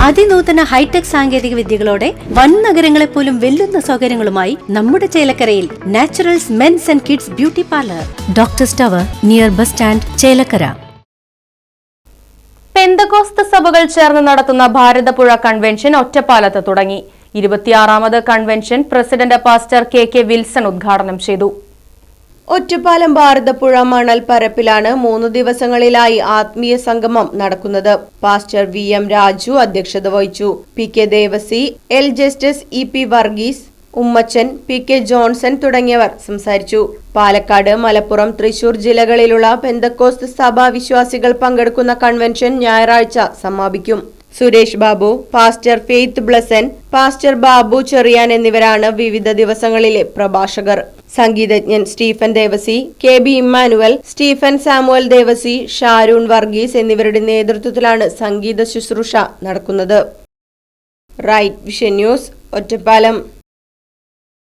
അതിനൂതന hi tech സാങ്കേതിക വിദ്യകളോടെ വൻ നഗരങ്ങളെ പോലും വെല്ലുന്ന സൗകര്യങ്ങളുമായി നമ്മുടെ ചേലക്കരയിൽ naturals men's and kids beauty parlour, doctors tower, near bus stand, Chelakkara. Pentecost സഭകൾ ചേർന്ന് നടത്തുന്ന ഭാരതപ്പുഴ കൺവെൻഷൻ ഒറ്റപ്പാലത്ത് തുടങ്ങി. 26ാമത് convention president pastor K Wilson ഉദ്ഘാടനം ചെയ്തു. ഒറ്റപ്പാലം ഭാരതപ്പുഴ മണൽ പരപ്പിലാണ് 3 ദിവസങ്ങളിലായി ആത്മീയ സംഗമം നടക്കുന്നത്. പാസ്റ്റർ VM രാജു അധ്യക്ഷത വഹിച്ചു. PK Devasi, L Justice, EP Varghese, Ummachan, PK Johnson തുടങ്ങിയവർ സംസാരിച്ചു. പാലക്കാട്, മലപ്പുറം, തൃശൂർ ജില്ലകളിലുള്ള പെന്തക്കോസ്ത് സഭാ വിശ്വാസികൾ പങ്കെടുക്കുന്ന കൺവെൻഷൻ ഞായറാഴ്ച സമാപിക്കും. Suresh Babu, pastor Faith Blesson, pastor Babu Cherian എന്നിവരാണ് വിവിധ ദിവസങ്ങളിലെ പ്രഭാഷകർ. സംഗീതജ്ഞൻ Stephen Devasi, KB Emmanuel, Stephen Samuel Devasi, Sharoon Varghese എന്നിവരുടെ നേതൃത്വത്തിലാണ് സംഗീത ശുശ്രൂഷ നടക്കുന്നത്. Right vision news, Ottapalam.